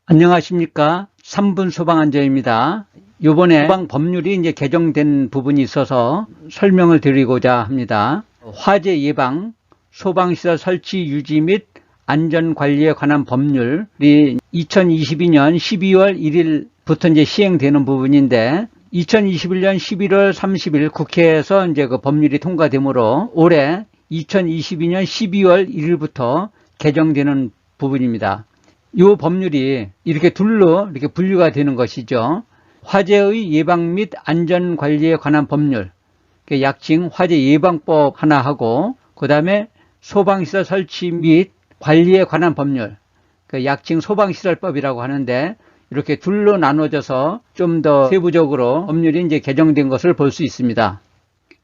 안녕하십니까. 3분 소방안전입니다. 이번에 소방 법률이 이제 개정된 부분이 있어서 설명을 드리고자 합니다. 화재 예방, 소방시설 설치 유지 및 안전관리에 관한 법률이 2022년 12월 1일부터 이제 시행되는 부분인데 2021년 11월 30일 국회에서 이제 그 법률이 통과되므로 올해 2022년 12월 1일부터 개정되는 부분입니다. 이 법률이 이렇게 둘로 이렇게 분류가 되는 것이죠. 화재의 예방 및 안전관리에 관한 법률, 약칭 화재예방법 하나 하고, 그 다음에 소방시설 설치 및 관리에 관한 법률, 약칭 소방시설법이라고 하는데, 이렇게 둘로 나눠져서 좀 더 세부적으로 법률이 이제 개정된 것을 볼 수 있습니다.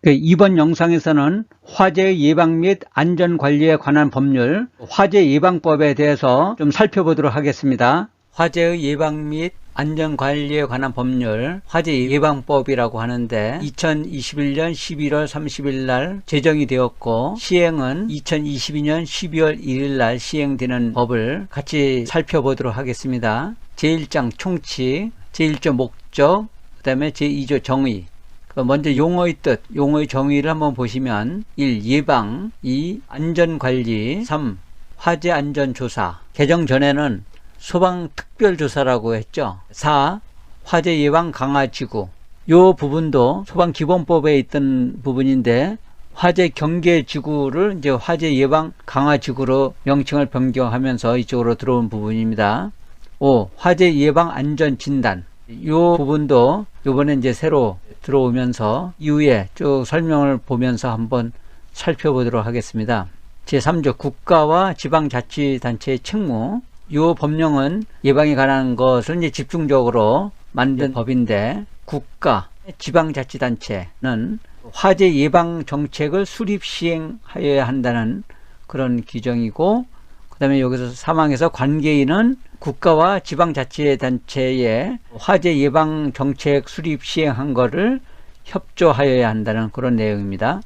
이번 영상에서는 화재 예방 및 안전관리에 관한 법률, 화재예방법에 대해서 좀 살펴보도록 하겠습니다. 화재의 예방 및 안전관리에 관한 법률, 화재예방법이라고 하는데 2021년 11월 30일 날 제정이 되었고 시행은 2022년 12월 1일 날 시행되는 법을 같이 살펴보도록 하겠습니다. 제1장 총칙, 제1조 목적, 그 다음에 제2조 정의. 먼저 용어의 뜻, 용어의 정의를 한번 보시면 1. 예방, 2. 안전관리, 3. 화재안전조사. 개정 전에는 소방특별조사라고 했죠. 4. 화재예방 강화지구. 이 부분도 소방기본법에 있던 부분인데 화재경계지구를 이제 화재예방 강화지구로 명칭을 변경하면서 이쪽으로 들어온 부분입니다. 5. 화재예방 안전진단. 이 부분도 이번에 이제 새로 들어오면서 이후에 쭉 설명을 보면서 한번 살펴보도록 하겠습니다. 제3조 국가와 지방자치단체의 책무. 이 법령은 예방에 관한 것을 이제 집중적으로 만든 법인데 국가, 지방자치단체는 화재 예방 정책을 수립 시행하여야 한다는 그런 규정이고, 그 다음에 여기서 사망에서 관계인은 국가와 지방자치단체의 화재 예방 정책 수립 시행한 것을 협조하여야 한다는 그런 내용입니다.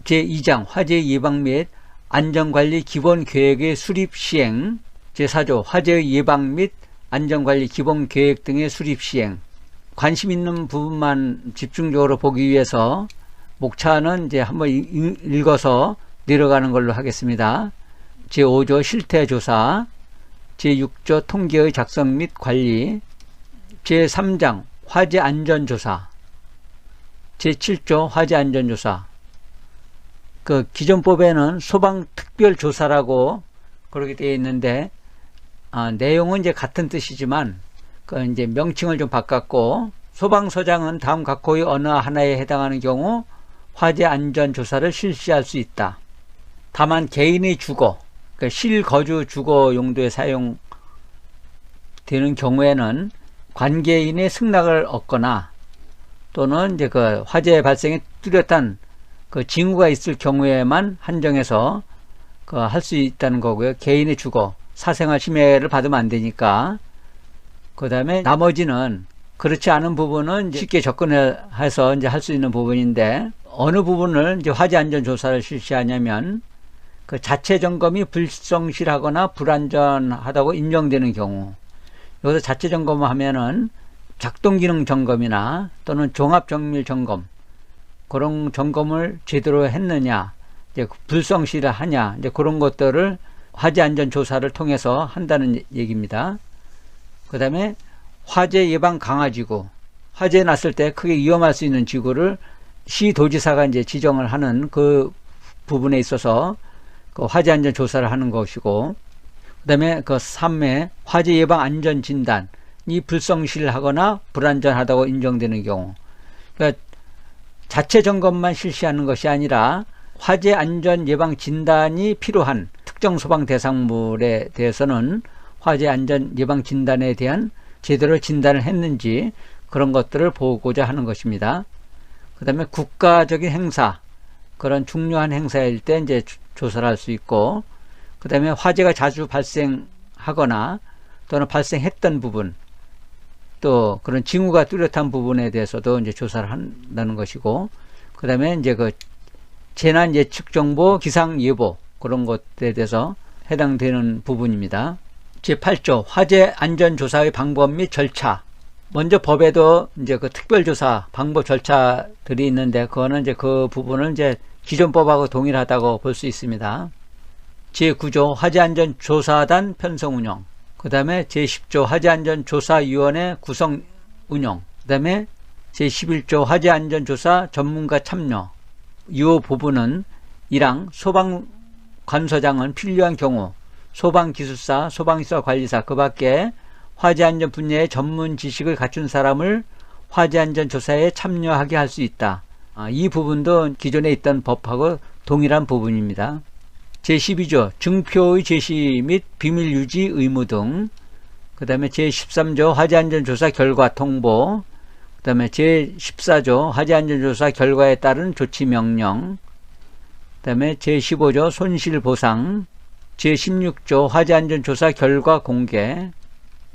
제2장 화재 예방 및 안전관리 기본계획의 수립 시행. 제4조 화재 예방 및 안전관리 기본계획 등의 수립 시행. 관심 있는 부분만 집중적으로 보기 위해서 목차는 이제 한번 읽어서 내려가는 걸로 하겠습니다. 제5조 실태조사, 제6조 통계의 작성 및 관리, 제3장 화재안전조사, 제7조 화재안전조사. 기존법에는 소방특별조사라고 그렇게 되어 있는데 내용은 이제 같은 뜻이지만 이제 명칭을 좀 바꿨고, 소방서장은 다음 각호의 어느 하나에 해당하는 경우 화재안전조사를 실시할 수 있다. 다만 개인의 주거, 실거주 주거 용도에 사용되는 경우에는 관계인의 승낙을 얻거나 또는 이제 화재 발생에 뚜렷한 징후가 있을 경우에만 한정해서 할 수 있다는 거고요. 개인의 주거, 사생활 침해를 받으면 안 되니까. 그 다음에 나머지는 그렇지 않은 부분은 이제 쉽게 접근해서 이제 할 수 있는 부분인데, 어느 부분을 이제 화재 안전 조사를 실시하냐면 자체 점검이 불성실하거나 불안전하다고 인정되는 경우, 여기서 자체 점검을 하면은 작동기능 점검이나 또는 종합정밀 점검, 그런 점검을 제대로 했느냐, 이제 불성실하냐, 이제 그런 것들을 화재안전조사를 통해서 한다는 얘기입니다. 그 다음에 화재 예방 강화지구, 화재 났을 때 크게 위험할 수 있는 지구를 시도지사가 이제 지정을 하는 그 부분에 있어서 화재안전조사를 하는 것이고, 그 다음에 3회 화재 예방 안전진단이 불성실하거나 불안전하다고 인정되는 경우, 그러니까 자체 점검만 실시하는 것이 아니라 화재 안전 예방 진단이 필요한 특정 소방 대상물에 대해서는 화재 안전 예방 진단에 대한 제대로 진단을 했는지 그런 것들을 보고자 하는 것입니다. 그 다음에 국가적인 행사, 그런 중요한 행사일 때 이제 조사를 할 수 있고, 그 다음에 화재가 자주 발생하거나 또는 발생했던 부분, 또 그런 징후가 뚜렷한 부분에 대해서도 이제 조사를 한다는 것이고, 그 다음에 이제 재난 예측 정보, 기상 예보, 그런 것에 대해서 해당되는 부분입니다. 제8조 화재 안전조사의 방법 및 절차. 먼저 법에도 이제 그 특별조사 방법 절차들이 있는데, 그거는 이제 그 부분을 이제 기존 법하고 동일하다고 볼 수 있습니다. 제9조 화재안전조사단 편성 운영, 그 다음에 제10조 화재안전조사위원회 구성 운영, 그 다음에 제11조 화재안전조사 전문가 참여. 이 부분은 1항 소방관서장은 필요한 경우 소방기술사, 소방시설관리사, 그 밖에 화재안전 분야의 전문 지식을 갖춘 사람을 화재안전조사에 참여하게 할 수 있다. 이 부분도 기존에 있던 법하고 동일한 부분입니다. 제12조 증표의 제시 및 비밀 유지 의무 등, 그 다음에 제13조 화재안전조사 결과 통보, 그 다음에 제14조 화재안전조사 결과에 따른 조치 명령, 그 다음에 제15조 손실보상, 제16조 화재안전조사 결과 공개,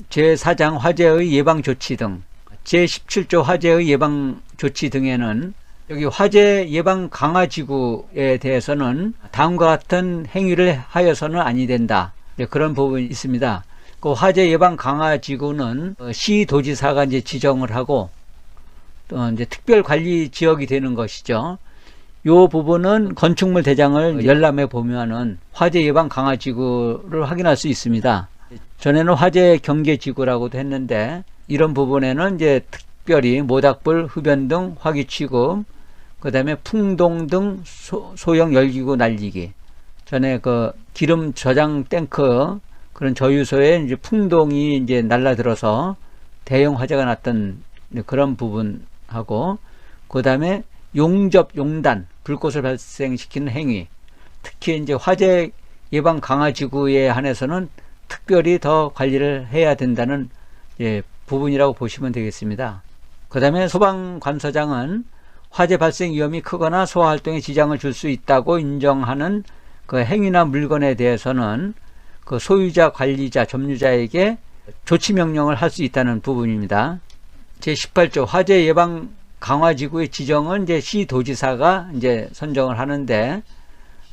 제4장 화재의 예방조치 등, 제17조 화재의 예방조치 등에는 여기 화재 예방 강화지구에 대해서는 다음과 같은 행위를 하여서는 아니 된다, 그런 부분이 있습니다. 그 화재 예방 강화지구는 시도지사가 이제 지정을 하고 또 이제 특별관리 지역이 되는 것이죠. 이 부분은 건축물 대장을 열람해 보면은 화재 예방 강화지구를 확인할 수 있습니다. 전에는 화재 경계지구라고도 했는데, 이런 부분에는 이제 특별히 모닥불, 흡연 등 화기 취급, 그 다음에 풍동 등 소형 열기구 날리기. 전에 그 기름 저장 탱크 그런 저유소에 이제 풍동이 이제 날라들어서 대형 화재가 났던 그런 부분하고, 그 다음에 용접, 용단, 불꽃을 발생시키는 행위. 특히 이제 화재 예방 강화지구에 한해서는 특별히 더 관리를 해야 된다는 부분이라고 보시면 되겠습니다. 그 다음에 소방관서장은 화재 발생 위험이 크거나 소화활동에 지장을 줄 수 있다고 인정하는 그 행위나 물건에 대해서는 그 소유자, 관리자, 점유자에게 조치 명령을 할 수 있다는 부분입니다. 제18조 화재 예방 강화지구의 지정은 이제 시도지사가 이제 선정을 하는데,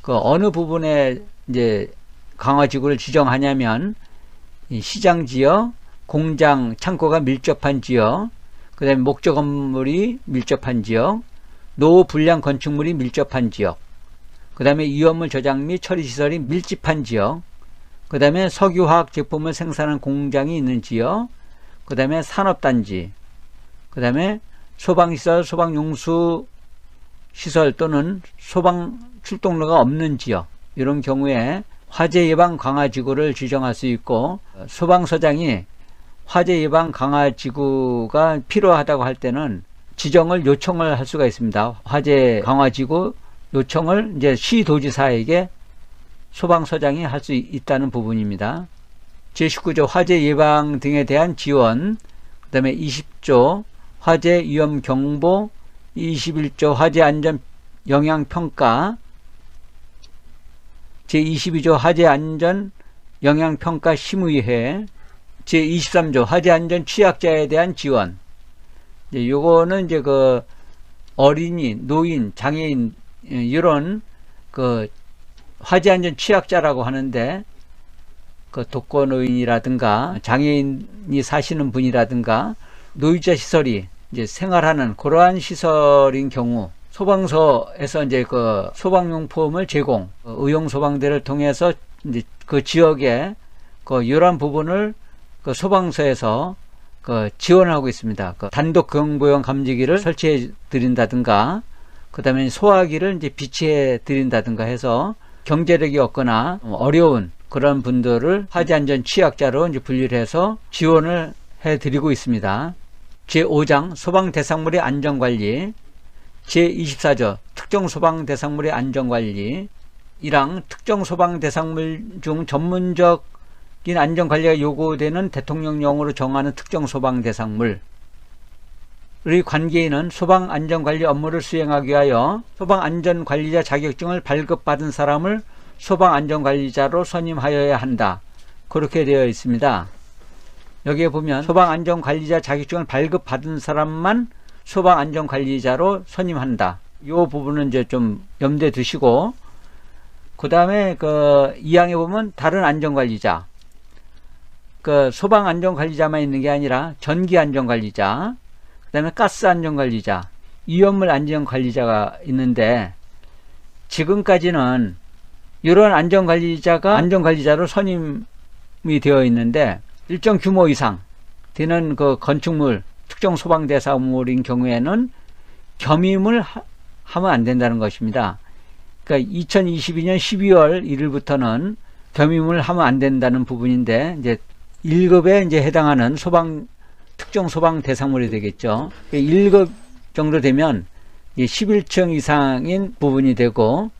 그 어느 부분에 이제 강화지구를 지정하냐면, 이 시장지역, 공장, 창고가 밀접한 지역, 그 다음에 목적 건물이 밀접한 지역, 노후 불량 건축물이 밀접한 지역, 그 다음에 위험물 저장 및 처리시설이 밀집한 지역, 그 다음에 석유화학 제품을 생산하는 공장이 있는 지역, 그 다음에 산업단지, 그 다음에 소방시설, 소방용수 시설 또는 소방 출동로가 없는 지역, 이런 경우에 화재 예방 강화지구를 지정할 수 있고, 소방서장이 화재 예방 강화지구가 필요하다고 할 때는 지정을 요청을 할 수가 있습니다. 화재 강화지구 요청을 이제 시도지사에게 소방서장이 할 수 있다는 부분입니다. 제19조 화재 예방 등에 대한 지원, 그 다음에 20조 화재 위험 경보, 21조 화재 안전 영향 평가, 제22조 화재 안전 영향 평가 심의회, 제23조 화재 안전 취약자에 대한 지원. 요거는 이제 그 어린이, 노인, 장애인 이런 그 화재 안전 취약자라고 하는데, 그 독거노인이라든가 장애인이 사시는 분이라든가 노유자 시설이 이제 생활하는 그러한 시설인 경우, 소방서에서 이제 그 소방용품을 제공, 의용 소방대를 통해서 이제 그 지역에 그 이러한 부분을 그 소방서에서 그 지원하고 있습니다. 그 단독 경보용 감지기를 설치해 드린다든가, 그 다음에 소화기를 이제 비치해 드린다든가 해서 경제력이 없거나 어려운 그런 분들을 화재안전 취약자로 이제 분류를 해서 지원을 해 드리고 있습니다. 제5장 소방대상물의 안전관리, 제24조 특정소방대상물의 안전관리, 1항 특정소방대상물 중 전문적인 안전관리가 요구되는 대통령령으로 정하는 특정소방대상물의 관계인은 소방안전관리 업무를 수행하기 위하여 소방안전관리자 자격증을 발급받은 사람을 소방안전관리자로 선임하여야 한다. 그렇게 되어 있습니다. 여기에 보면 소방안전관리자 자격증을 발급받은 사람만 소방안전관리자로 선임한다. 이 부분은 이제 좀 염두에 두시고, 그 다음에 그 2항에 보면 다른 안전관리자, 그 소방안전관리자만 있는 게 아니라 전기안전관리자, 그 다음에 가스안전관리자, 위험물 안전관리자가 있는데, 지금까지는 이런 안전관리자가 안전관리자로 선임이 되어 있는데, 일정 규모 이상 되는 그 건축물, 특정 소방대사물인 경우에는 겸임을 하면 안 된다는 것입니다. 그러니까 2022년 12월 1일부터는 겸임을 하면 안 된다는 부분인데, 이제 1급에 이제 해당하는 특정 소방 대상물이 되겠죠. 1급 정도 되면 11층 이상인 부분이 되고,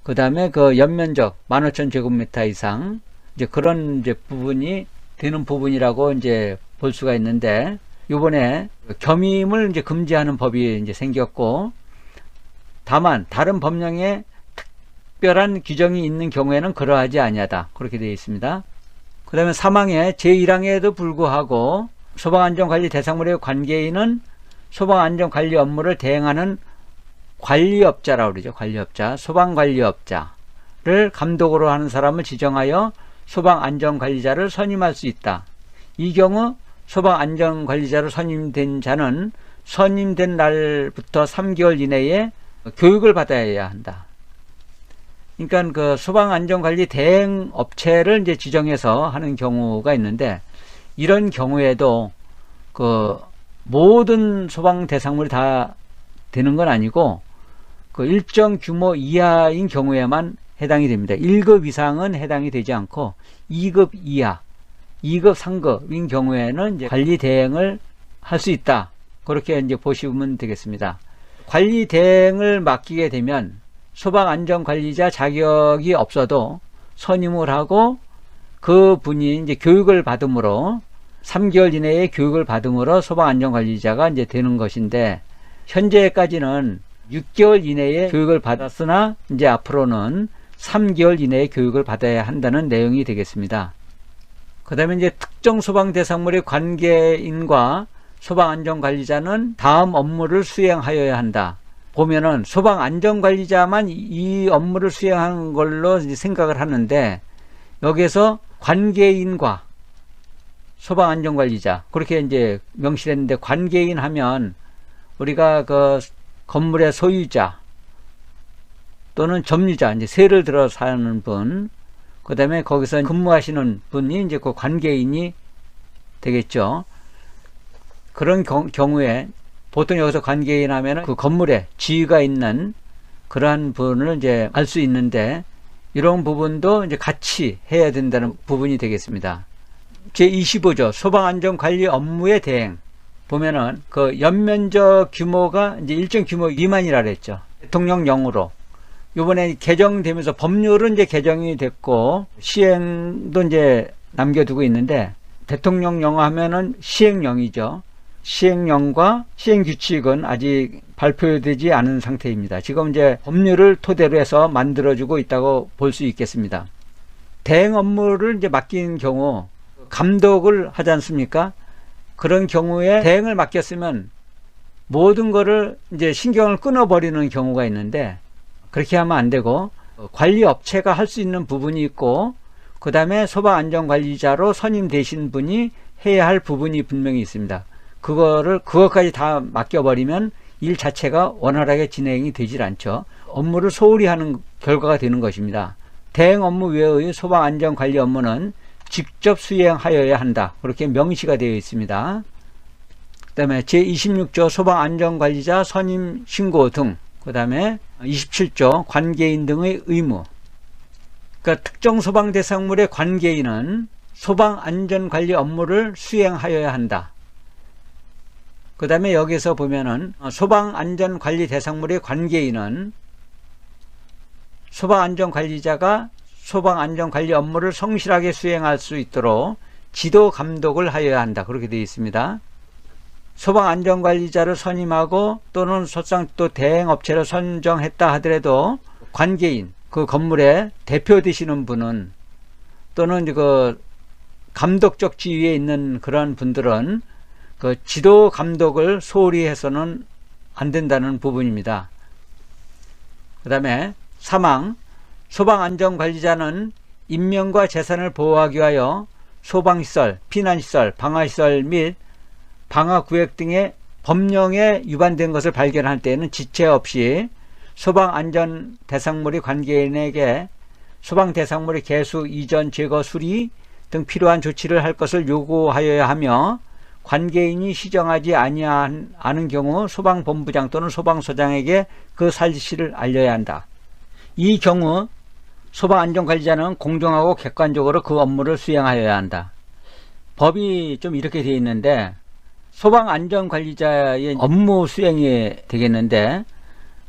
그 다음에 그 연면적 15,000제곱미터 이상, 이제 그런 이제 부분이 되는 부분이라고 이제 볼 수가 있는데, 이번에 겸임을 이제 금지하는 법이 이제 생겼고, 다만 다른 법령에 특별한 규정이 있는 경우에는 그러하지 아니하다, 그렇게 되어 있습니다. 그 다음에 사망의 제1항에도 불구하고 소방안전관리 대상물의 관계인은 소방안전관리 업무를 대행하는 관리업자라고 그러죠. 관리업자, 소방관리업자를 감독으로 하는 사람을 지정하여 소방안전관리자를 선임할 수 있다. 이 경우 소방안전관리자로 선임된 자는 선임된 날부터 3개월 이내에 교육을 받아야 한다. 그러니까 그 소방안전관리 대행 업체를 이제 지정해서 하는 경우가 있는데, 이런 경우에도 그 모든 소방 대상물이 다 되는 건 아니고, 그 일정 규모 이하인 경우에만 해당이 됩니다. 1급 이상은 해당이 되지 않고 2급 이하, 2급, 3급인 경우에는 이제 관리 대행을 할 수 있다. 그렇게 이제 보시면 되겠습니다. 관리 대행을 맡기게 되면 소방안전관리자 자격이 없어도 선임을 하고, 그 분이 이제 교육을 받음으로 3개월 이내에 교육을 받음으로 소방안전관리자가 이제 되는 것인데, 현재까지는 6개월 이내에 교육을 받았으나 이제 앞으로는 3개월 이내에 교육을 받아야 한다는 내용이 되겠습니다. 그 다음에 이제 특정 소방대상물의 관계인과 소방안전관리자는 다음 업무를 수행하여야 한다. 보면은 소방안전관리자만 이 업무를 수행한 걸로 이제 생각을 하는데, 여기에서 관계인과 소방안전관리자 그렇게 이제 명시했는데, 관계인 하면 우리가 그 건물의 소유자 또는 점유자, 이제 세를 들어 사는 분, 그 다음에 거기서 근무하시는 분이 이제 그 관계인이 되겠죠. 그런 경우에 보통 여기서 관계인 하면은 그 건물에 지위가 있는 그러한 분을 이제 알 수 있는데, 이런 부분도 이제 같이 해야 된다는 부분이 되겠습니다. 제25조 소방안전관리 업무의 대행 보면은 그 연면적 규모가 이제 일정 규모 미만이라 그랬죠. 대통령령으로 이번에 개정되면서 법률은 이제 개정이 됐고 시행도 이제 남겨두고 있는데, 대통령령 하면은 시행령이죠. 시행령과 시행규칙은 아직 발표되지 않은 상태입니다. 지금 이제 법률을 토대로 해서 만들어주고 있다고 볼 수 있겠습니다. 대행 업무를 이제 맡긴 경우 감독을 하지 않습니까? 그런 경우에 대행을 맡겼으면 모든 거를 이제 신경을 끊어버리는 경우가 있는데, 그렇게 하면 안 되고 관리 업체가 할 수 있는 부분이 있고, 그 다음에 소방안전관리자로 선임되신 분이 해야 할 부분이 분명히 있습니다. 그것까지 다 맡겨버리면 일 자체가 원활하게 진행이 되질 않죠. 업무를 소홀히 하는 결과가 되는 것입니다. 대행 업무 외의 소방안전관리 업무는 직접 수행하여야 한다. 그렇게 명시가 되어 있습니다. 그 다음에 제26조 소방안전관리자 선임 신고 등, 그 다음에 27조 관계인 등의 의무. 그러니까 특정 소방 대상물의 관계인은 소방안전관리 업무를 수행하여야 한다. 그 다음에 여기서 보면은 소방안전관리 대상물의 관계인은 소방안전관리자가 소방안전관리 업무를 성실하게 수행할 수 있도록 지도 감독을 하여야 한다. 그렇게 되어 있습니다. 소방안전관리자를 선임하고 또는 설상 또 대행업체를 선정했다 하더라도 관계인, 그 건물의 대표 되시는 분은 또는 그 감독적 지위에 있는 그런 분들은 그 지도 감독을 소홀히 해서는 안 된다는 부분입니다. 그 다음에 사망, 소방안전관리자는 인명과 재산을 보호하기 위하여 소방시설, 피난시설, 방화시설 및 방화구역 등의 법령에 위반된 것을 발견할 때에는 지체 없이 소방안전 대상물이 관계인에게 소방 대상물의 개수, 이전, 제거, 수리 등 필요한 조치를 할 것을 요구하여야 하며, 관계인이 시정하지 아니하는 경우 소방본부장 또는 소방서장에게 그 사실을 알려야 한다. 이 경우 소방안전관리자는 공정하고 객관적으로 그 업무를 수행하여야 한다. 법이 좀 이렇게 되어 있는데 소방안전관리자의 업무 수행이 되겠는데,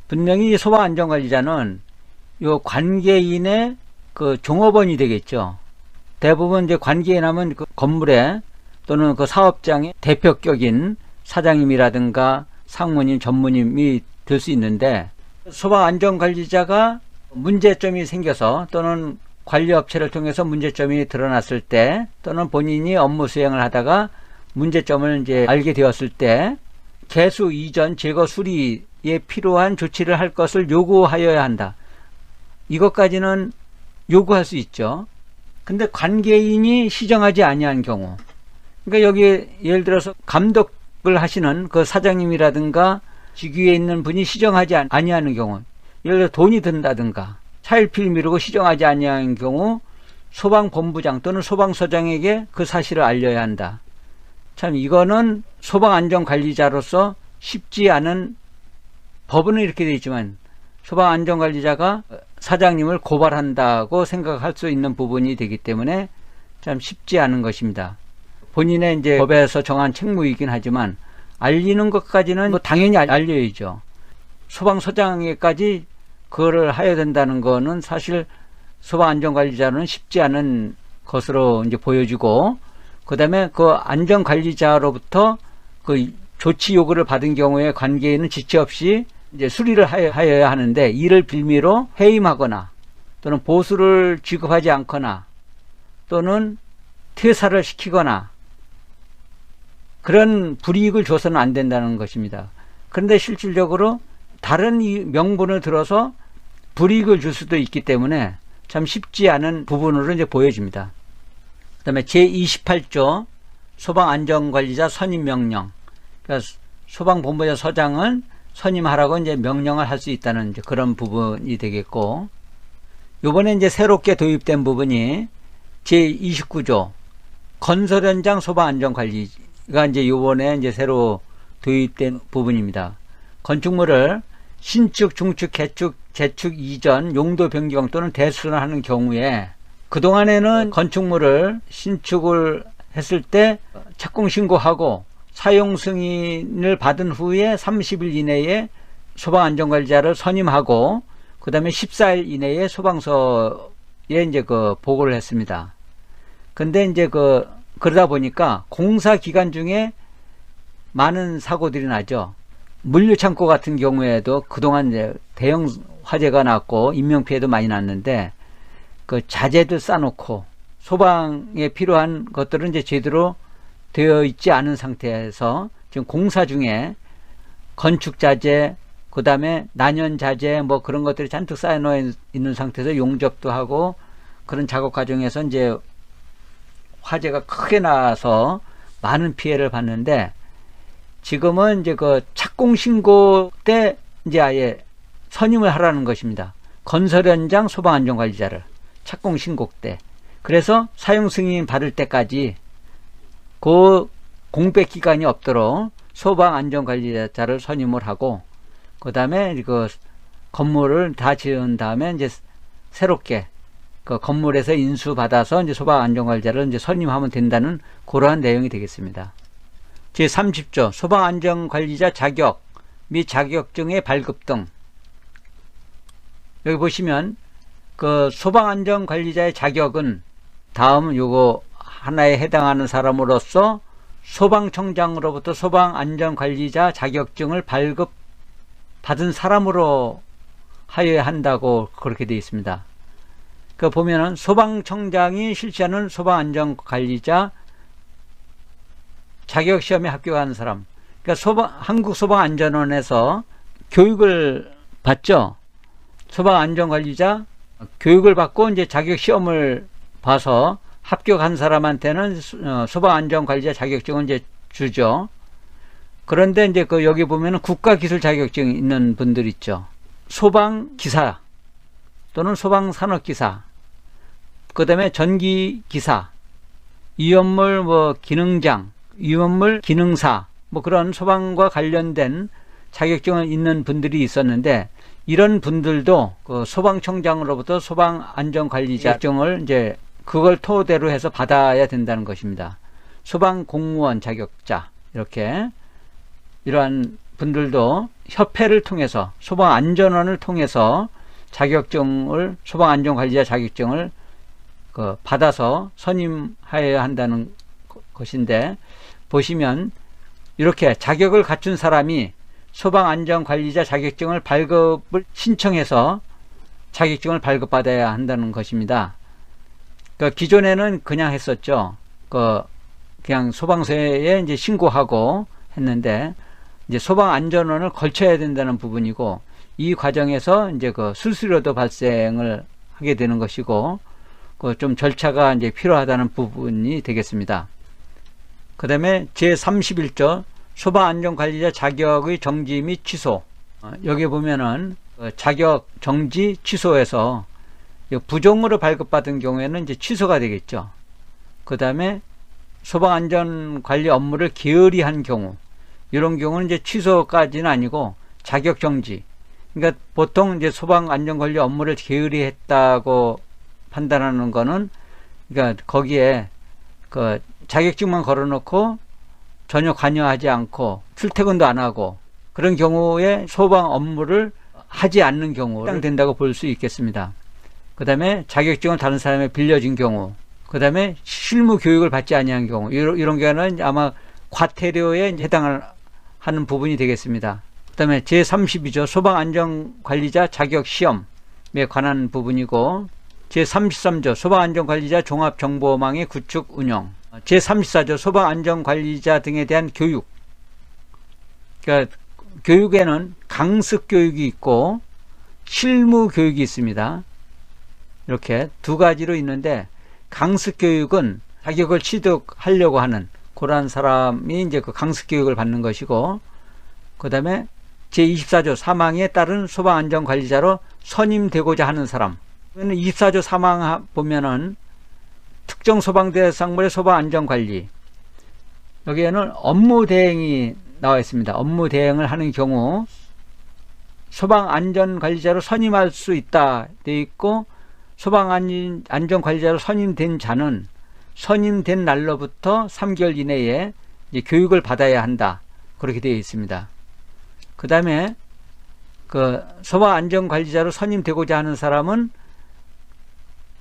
분명히 소방안전관리자는 요 관계인의 그 종업원이 되겠죠. 대부분 이제 관계인 하면 그 건물에 또는 그 사업장의 대표격인 사장님이라든가 상무님, 전무님이 될 수 있는데, 소방안전관리자가 문제점이 생겨서 또는 관리업체를 통해서 문제점이 드러났을 때, 또는 본인이 업무 수행을 하다가 문제점을 이제 알게 되었을 때 개수, 이전, 제거, 수리에 필요한 조치를 할 것을 요구하여야 한다. 이것까지는 요구할 수 있죠. 근데 관계인이 시정하지 아니한 경우, 그러니까 여기 예를 들어서 감독을 하시는 그 사장님이라든가 직위에 있는 분이 시정하지 아니하는 경우, 예를 들어 돈이 든다든가 차일피일 미루고 시정하지 아니하는 경우 소방본부장 또는 소방서장에게 그 사실을 알려야 한다. 참 이거는 소방안전관리자로서 쉽지 않은, 법은 이렇게 되어 있지만 소방안전관리자가 사장님을 고발한다고 생각할 수 있는 부분이 되기 때문에 참 쉽지 않은 것입니다. 본인의 이제 법에서 정한 책무이긴 하지만 알리는 것까지는 뭐 당연히 알려야죠. 소방서장에까지 그거를 해야 된다는 거는 사실 소방안전관리자는 쉽지 않은 것으로 이제 보여지고, 그 다음에 그 안전관리자로부터 그 조치 요구를 받은 경우에 관계인은 지체 없이 이제 수리를 하여야 하는데, 이를 빌미로 해임하거나 또는 보수를 지급하지 않거나 또는 퇴사를 시키거나 그런 불이익을 줘서는 안 된다는 것입니다. 그런데 실질적으로 다른 명분을 들어서 불이익을 줄 수도 있기 때문에 참 쉽지 않은 부분으로 이제 보여집니다. 그 다음에 제28조 소방안전관리자 선임명령, 그러니까 소방본부장 서장은 선임하라고 이제 명령을 할 수 있다는 이제 그런 부분이 되겠고, 요번에 이제 새롭게 도입된 부분이 제29조 건설 현장 소방안전관리가 이제 요번에 이제 새로 도입된 부분입니다. 건축물을 신축, 중축, 개축, 재축, 이전, 용도 변경 또는 대수선하는 경우에, 그동안에는 건축물을 신축을 했을 때 착공 신고하고 사용 승인을 받은 후에 30일 이내에 소방안전관리자를 선임하고 그 다음에 14일 이내에 소방서에 이제 그 보고를 했습니다. 근데 이제 그러다 보니까 공사 기간 중에 많은 사고들이 나죠. 물류창고 같은 경우에도 그동안 이제 대형 화재가 났고 인명피해도 많이 났는데, 그 자재들 쌓아놓고 소방에 필요한 것들은 이제 제대로 되어 있지 않은 상태에서 지금 공사 중에 건축자재, 그 다음에 난연자재 뭐 그런 것들이 잔뜩 쌓여놓여 있는 상태에서 용접도 하고 그런 작업 과정에서 이제 화재가 크게 나서 많은 피해를 봤는데, 지금은 이제 그 착공 신고 때 이제 아예 선임을 하라는 것입니다. 건설 현장 소방안전관리자를 착공 신고 때. 그래서 사용 승인 받을 때까지 그 공백 기간이 없도록 소방안전관리자를 선임을 하고, 그 다음에 그 건물을 다 지은 다음에 이제 새롭게 그 건물에서 인수받아서 이제 소방안전관리자를 이제 선임하면 된다는 그러한 내용이 되겠습니다. 제30조 소방안전관리자 자격 및 자격증의 발급 등. 여기 보시면 그 소방안전관리자의 자격은 다음 요거 하나에 해당하는 사람으로서 소방청장으로부터 소방안전관리자 자격증을 발급받은 사람으로 하여야 한다고 그렇게 되어 있습니다. 그 보면은 소방청장이 실시하는 소방안전관리자 자격시험에 합격하는 사람, 그러니까 한국소방안전원에서 교육을 받죠. 소방안전관리자 교육을 받고 이제 자격시험을 봐서 합격한 사람한테는 소방안전관리자 자격증을 이제 주죠. 그런데 이제 그 여기 보면은 국가기술 자격증 있는 분들 있죠. 소방기사 또는 소방산업기사, 그 다음에 전기기사, 위험물 뭐 기능장, 위험물 기능사, 뭐 그런 소방과 관련된 자격증을 있는 분들이 있었는데, 이런 분들도 그 소방청장으로부터 소방안전관리자 자격증을 이제 그걸 토대로 해서 받아야 된다는 것입니다. 소방공무원 자격자, 이렇게 이러한 분들도 협회를 통해서, 소방안전원을 통해서 자격증을, 소방안전관리자 자격증을 받아서 선임하여야 한다는 것인데, 보시면 이렇게 자격을 갖춘 사람이 소방안전관리자 자격증을 발급을 신청해서 자격증을 발급받아야 한다는 것입니다. 기존에는 그냥 했었죠. 그냥 소방서에 이제 신고하고 했는데, 이제 소방안전원을 걸쳐야 된다는 부분이고, 이 과정에서 이제 그 수수료도 발생을 하게 되는 것이고, 좀 절차가 이제 필요하다는 부분이 되겠습니다. 그 다음에 제31조 소방안전관리자 자격의 정지 및 취소. 여기 보면은 자격 정지 취소에서 부정으로 발급받은 경우에는 이제 취소가 되겠죠. 그 다음에 소방안전관리 업무를 게으리 한 경우, 이런 경우는 이제 취소까지는 아니고 자격 정지. 그러니까 보통 이제 소방안전관리 업무를 게으리 했다고 판단하는 거는, 그러니까 거기에 그 자격증만 걸어놓고 전혀 관여하지 않고 출퇴근도 안 하고, 그런 경우에 소방 업무를 하지 않는 경우를 해당된다고 볼 수 있겠습니다. 그 다음에 자격증을 다른 사람에 빌려준 경우, 그 다음에 실무 교육을 받지 아니한 경우, 이런 경우는 아마 과태료에 해당을 하는 부분이 되겠습니다. 그 다음에 제32조 소방안전관리자 자격시험에 관한 부분이고, 제33조 소방안전관리자 종합정보망의 구축 운영, 제34조 소방안전관리자 등에 대한 교육. 그러니까 교육에는 강습 교육이 있고 실무 교육이 있습니다. 이렇게 두 가지로 있는데, 강습 교육은 자격을 취득하려고 하는 그런 사람이 이제 그 강습 교육을 받는 것이고, 그 다음에 제24조 사망에 따른 소방안전관리자로 선임되고자 하는 사람. 24조 사망 보면은 특정 소방대상물의 소방안전관리, 여기에는 업무 대행이 나와 있습니다. 업무 대행을 하는 경우 소방안전관리자로 선임할 수 있다 되어 있고, 소방안전관리자로 선임된 자는 선임된 날로부터 3개월 이내에 이제 교육을 받아야 한다, 그렇게 되어 있습니다. 그 다음에 그 소방안전관리자로 선임되고자 하는 사람은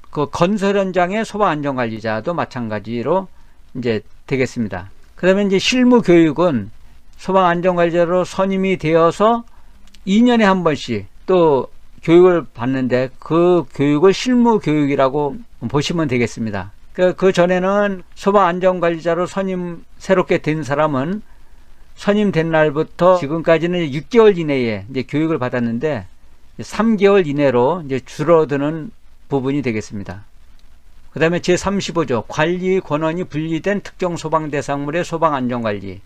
그 건설 현장의 소방안전관리자도 마찬가지로 이제 되겠습니다. 그 다음에 이제 실무 교육은 소방안전관리자로 선임이 되어서 2년에 한 번씩 또 교육을 받는데, 그 교육을 실무 교육이라고 보시면 되겠습니다. 그 전에는 소방안전관리자로 새롭게 된 사람은 선임된 날부터 지금까지는 6개월 이내에 이제 교육을 받았는데, 3개월 이내로 이제 줄어드는 부분이 되겠습니다. 그 다음에 제35조 관리 권한이 분리된 특정 소방대상물의 소방안전관리.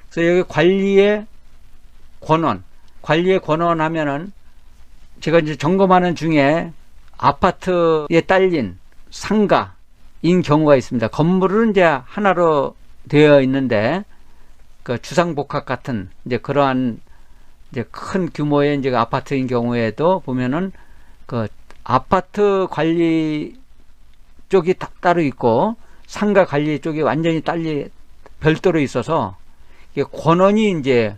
그래서 여기 관리의 권한 하면은, 제가 이제 점검하는 중에 아파트에 딸린 상가인 경우가 있습니다. 건물은 이제 하나로 되어 있는데, 그 주상복합 같은 이제 그러한 이제 큰 규모의 이제 아파트인 경우에도 보면은 그 아파트 관리 쪽이 따로 있고 상가 관리 쪽이 완전히 별도로 있어서, 이게 권한이 이제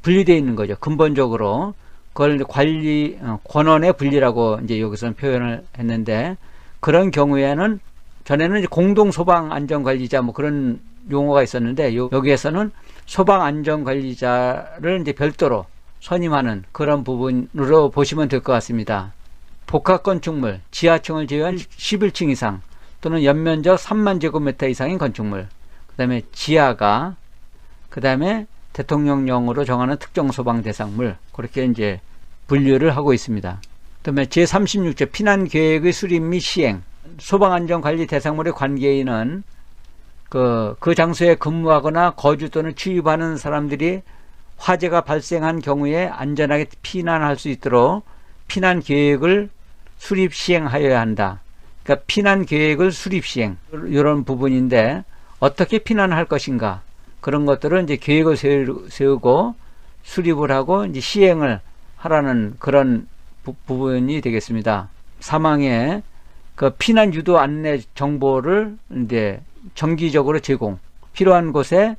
분리되어 있는 거죠. 근본적으로 그걸 관리 권한의 분리라고 이제 여기서는 표현을 했는데, 그런 경우에는 전에는 이제 공동 소방 안전관리자 뭐 그런 용어가 있었는데, 여기에서는 소방 안전관리자를 이제 별도로 선임하는 그런 부분으로 보시면 될 것 같습니다. 복합 건축물, 지하층을 제외한 11층 이상 또는 연면적 3만 제곱미터 이상인 건축물, 그 다음에 지하가, 그 다음에 대통령령으로 정하는 특정 소방 대상물, 그렇게 이제 분류를 하고 있습니다. 그 다음에 제36조 피난계획의 수립 및 시행, 소방안전관리 대상물의 관계인은 그 장소에 근무하거나 거주 또는 취입하는 사람들이 화재가 발생한 경우에 안전하게 피난할 수 있도록 피난 계획을 수립 시행하여야 한다. 그러니까 피난 계획을 수립 시행, 이런 부분인데 어떻게 피난할 것인가, 그런 것들을 이제 계획을 세우고 수립을 하고 이제 시행을 하라는 그런 부분이 되겠습니다. 사망의 그 피난 유도 안내 정보를 이제 정기적으로 제공, 필요한 곳에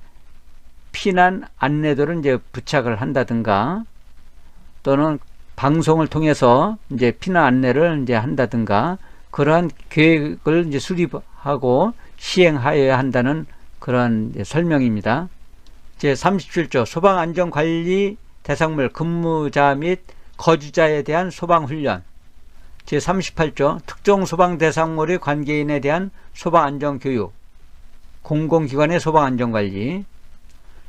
피난 안내도를 이제 부착을 한다든가, 또는 방송을 통해서 이제 피난 안내를 이제 한다든가, 그러한 계획을 이제 수립하고 시행하여야 한다는 그런 설명입니다. 제37조 소방안전관리 대상물 근무자 및 거주자에 대한 소방훈련. 제38조 특정 소방대상물의 관계인에 대한 소방안전교육, 공공기관의 소방안전관리.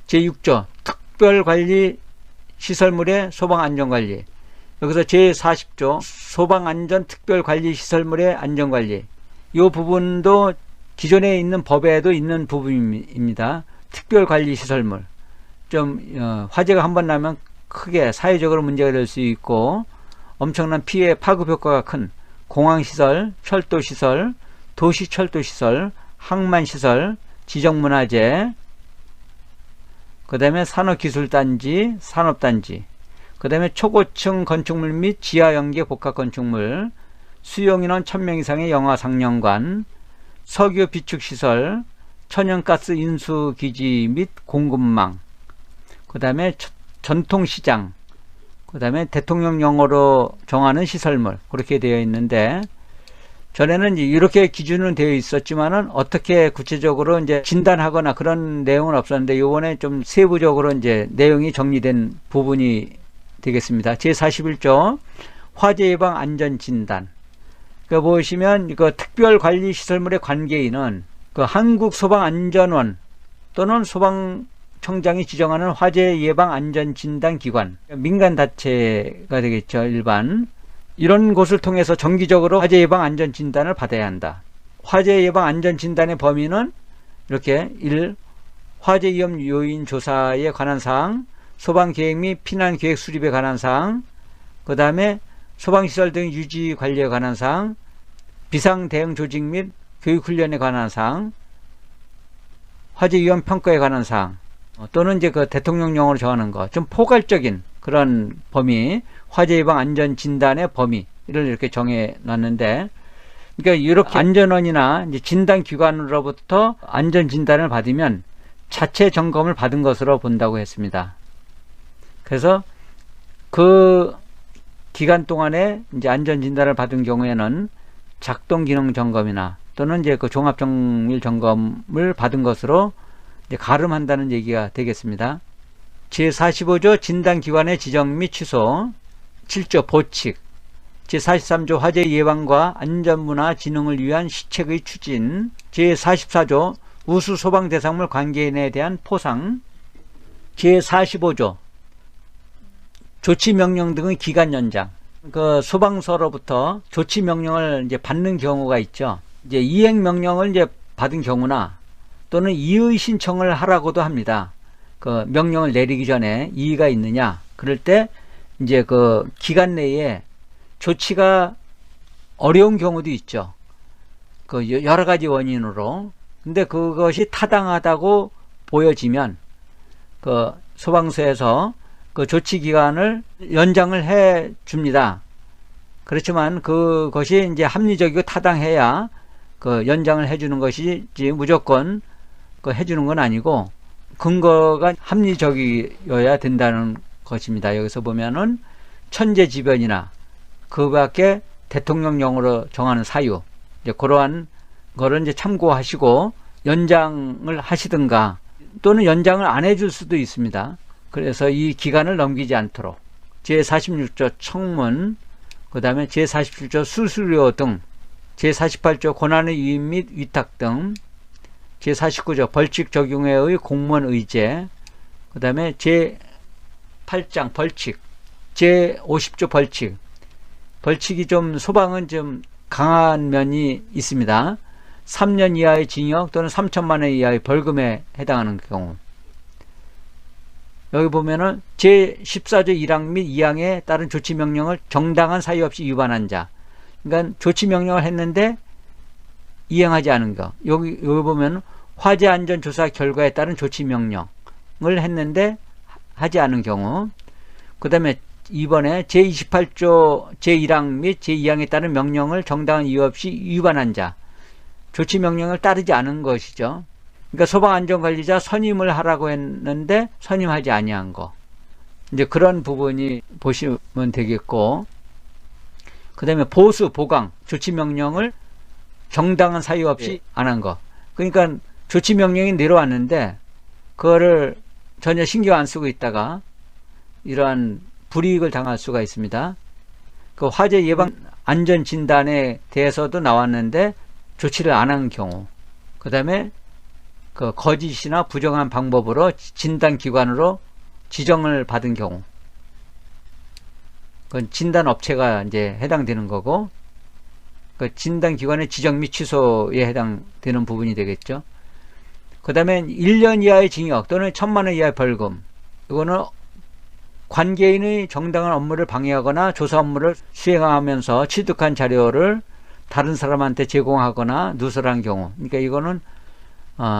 제6조 특별관리 시설물의 소방안전관리. 여기서 제40조 소방안전특별관리시설물의 안전관리, 이 부분도 기존에 있는 법에도 있는 부분입니다. 특별관리시설물, 좀 화재가 한번 나면 크게 사회적으로 문제가 될 수 있고 엄청난 피해 파급 효과가 큰 공항시설, 철도시설, 도시철도시설, 항만시설, 지정문화재, 그 다음에 산업기술단지, 산업단지, 그 다음에 초고층 건축물 및 지하연계 복합건축물, 수용인원 1000명 이상의 영화상영관, 석유 비축시설, 천연가스 인수기지 및 공급망, 그 다음에 전통시장, 그 다음에 대통령령으로 정하는 시설물, 그렇게 되어 있는데, 전에는 이렇게 기준은 되어 있었지만은 어떻게 구체적으로 이제 진단하거나 그런 내용은 없었는데, 이번에 좀 세부적으로 이제 내용이 정리된 부분이 되겠습니다. 제41조 화재 예방 안전 진단. 보시면 특별관리시설물의 관계인은 한국소방안전원 또는 소방청장이 지정하는 화재 예방 안전 진단 기관, 민간 단체가 되겠죠. 일반 이런 곳을 통해서 정기적으로 화재 예방 안전 진단을 받아야 한다. 화재 예방 안전 진단의 범위는 이렇게 1. 화재 위험 요인 조사에 관한 사항, 소방계획 및 피난계획 수립에 관한 사항, 그 다음에 소방시설 등 유지 관리에 관한 사항, 비상대응 조직 및 교육훈련에 관한 사항, 화재 위험 평가에 관한 사항, 또는 이제 대통령령으로 정하는 것, 좀 포괄적인 그런 범위, 화재 예방 안전 진단의 범위를 이렇게 정해 놨는데, 그러니까 이렇게 안전원이나 이제 진단기관으로부터 안전 진단을 받으면 자체 점검을 받은 것으로 본다고 했습니다. 그래서 그 기간 동안에 이제 안전 진단을 받은 경우에는 작동 기능 점검이나 또는 이제 종합 정밀 점검을 받은 것으로 이제 가름한다는 얘기가 되겠습니다. 제45조 진단기관의 지정 및 취소. 7조 보칙. 제43조 화재 예방과 안전문화 진흥을 위한 시책의 추진. 제44조 우수 소방 대상물 관계인에 대한 포상. 제45조 조치명령 등의 기간 연장. 소방서로부터 조치명령을 이제 받는 경우가 있죠. 이제 이행명령을 이제 받은 경우나 또는 이의 신청을 하라고도 합니다. 명령을 내리기 전에 이의가 있느냐. 그럴 때 이제 기간 내에 조치가 어려운 경우도 있죠. 여러 가지 원인으로. 근데 그것이 타당하다고 보여지면 소방서에서 조치 기간을 연장을 해 줍니다. 그렇지만 그것이 이제 합리적이고 타당해야 연장을 해 주는 것이지 무조건 해주는 건 아니고 근거가 합리적이어야 된다는 것입니다. 여기서 보면은 천재지변이나 그 밖에 대통령령으로 정하는 사유, 이제 그러한 거를 이제 참고하시고 연장을 하시든가 또는 연장을 안 해줄 수도 있습니다. 그래서 이 기간을 넘기지 않도록. 제46조 청문, 그 다음에 제47조 수수료 등, 제48조 권한의 위임 및 위탁 등, 제49조 벌칙 적용에 의해 공무원 의제, 그 다음에 제8장 벌칙, 제50조 벌칙. 벌칙이 좀 소방은 좀 강한 면이 있습니다. 3년 이하의 징역 또는 3천만 원 이하의 벌금에 해당하는 경우. 여기 보면은 제14조 1항 및 2항에 따른 조치명령을 정당한 사유 없이 위반한 자. 그러니까 조치명령을 했는데 이행하지 않은 거. 여기 보면 화재안전조사 결과에 따른 조치명령을 했는데 하지 않은 경우. 그 다음에 이번에 제28조 제1항 및 제2항에 따른 명령을 정당한 이유 없이 위반한 자. 조치명령을 따르지 않은 것이죠. 그러니까 소방안전관리자 선임을 하라고 했는데 선임하지 아니한 거. 이제 그런 부분이 보시면 되겠고, 그 다음에 보수, 보강, 조치명령을 정당한 사유 없이 안 한 거. 그러니까 조치명령이 내려왔는데 그거를 전혀 신경 안 쓰고 있다가 이러한 불이익을 당할 수가 있습니다. 그 화재 예방 안전진단에 대해서도 나왔는데 조치를 안 한 경우, 그 다음에 그 거짓이나 부정한 방법으로 진단기관으로 지정을 받은 경우, 그건 진단업체가 이제 해당되는 거고, 그 진단기관의 지정 및 취소에 해당되는 부분이 되겠죠. 그 다음에 1년 이하의 징역 또는 1,000만 원 이하의 벌금. 이거는 관계인의 정당한 업무를 방해하거나 조사 업무를 수행하면서 취득한 자료를 다른 사람한테 제공하거나 누설한 경우. 그러니까 이거는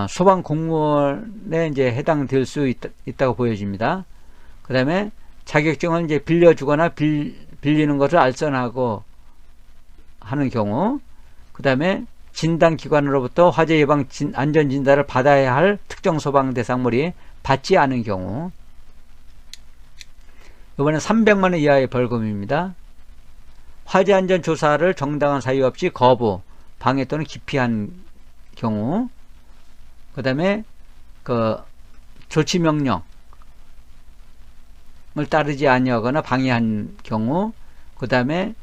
소방 공무원에 이제 해당될 수 있다고 보여집니다. 그 다음에 자격증을 이제 빌려주거나 빌리는 것을 알선하고 하는 경우. 그 다음에 진단기관으로부터 화재 예방 안전진단을 받아야 할 특정 소방 대상물이 받지 않은 경우. 이번엔 300만 원 이하의 벌금입니다. 화재 안전 조사를 정당한 사유 없이 거부, 방해 또는 기피한 경우. 그 다음에 그 조치 명령을 따르지 아니하거나 방해한 경우. 그 다음에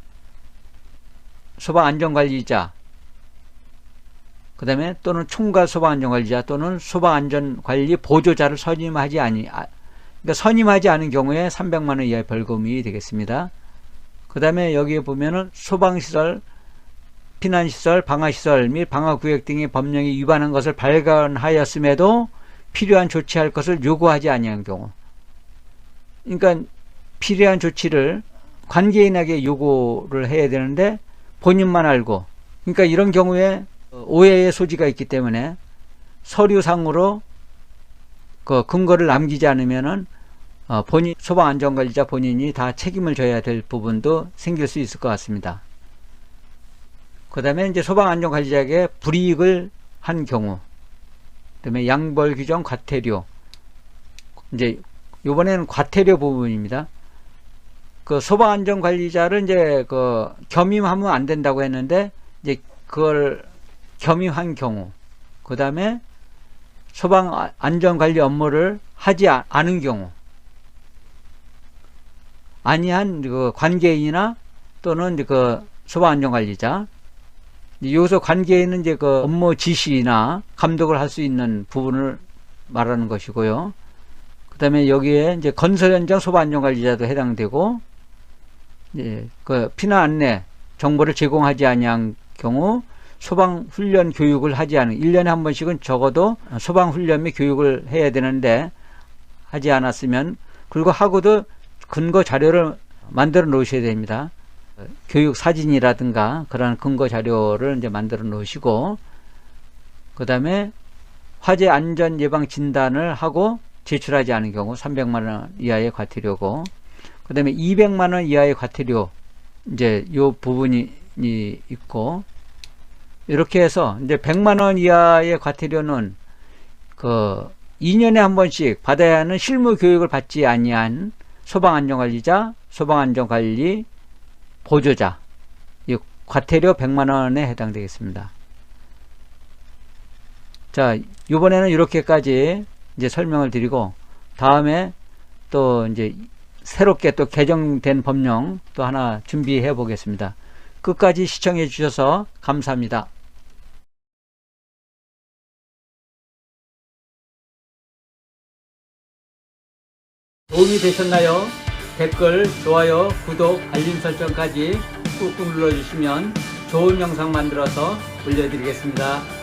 소방안전관리자, 그 다음에 또는 총괄 소방안전관리자 또는 소방안전관리 보조자를 선임하지 그러니까 선임하지 않은 경우에 300만 원 이하의 벌금이 되겠습니다. 그 다음에 여기에 보면은 소방시설, 피난시설, 방화시설 및 방화구역 등의 법령이 위반한 것을 발견하였음에도 필요한 조치할 것을 요구하지 아니한 경우. 그러니까 필요한 조치를 관계인에게 요구를 해야 되는데 본인만 알고, 그러니까 이런 경우에 오해의 소지가 있기 때문에 서류상으로 그 근거를 남기지 않으면은 소방안전관리자 본인이 다 책임을 져야 될 부분도 생길 수 있을 것 같습니다. 그 다음에 이제 소방안전관리자에게 불이익을 한 경우, 그 다음에 양벌규정 과태료, 이제 이번에는 과태료 부분입니다. 그 소방안전관리자를 이제 그 겸임하면 안 된다고 했는데 이제 그걸 겸임한 경우, 그 다음에 소방안전관리 업무를 하지 않은 경우, 아니한 그 관계인이나 또는 그 소방안전관리자, 여기서 관계인은 이제 그 업무 지시나 감독을 할 수 있는 부분을 말하는 것이고요. 그 다음에 여기에 이제 건설 현장 소방안전관리자도 해당되고, 이제 그 피난 안내 정보를 제공하지 아니한 경우, 소방훈련 교육을 하지 않은, 1년에 한 번씩은 적어도 소방훈련 및 교육을 해야 되는데 하지 않았으면, 그리고 하고도 근거 자료를 만들어 놓으셔야 됩니다. 교육 사진이라든가 그런 근거 자료를 이제 만들어 놓으시고, 그 다음에 화재 안전 예방 진단을 하고 제출하지 않은 경우 300만 원 이하의 과태료고, 그 다음에 200만 원 이하의 과태료, 이제 요 부분이 있고, 이렇게 해서 이제 100만 원 이하의 과태료는 그 2년에 한 번씩 받아야 하는 실무 교육을 받지 아니한 소방안전관리자, 소방안전관리 보조자, 이 과태료 100만 원에 해당되겠습니다. 자, 이번에는 이렇게까지 이제 설명을 드리고, 다음에 또 이제 새롭게 또 개정된 법령 또 하나 준비해 보겠습니다. 끝까지 시청해 주셔서 감사합니다. 도움이 되셨나요? 댓글, 좋아요, 구독, 알림 설정까지 꾹꾹 눌러주시면 좋은 영상 만들어서 올려드리겠습니다.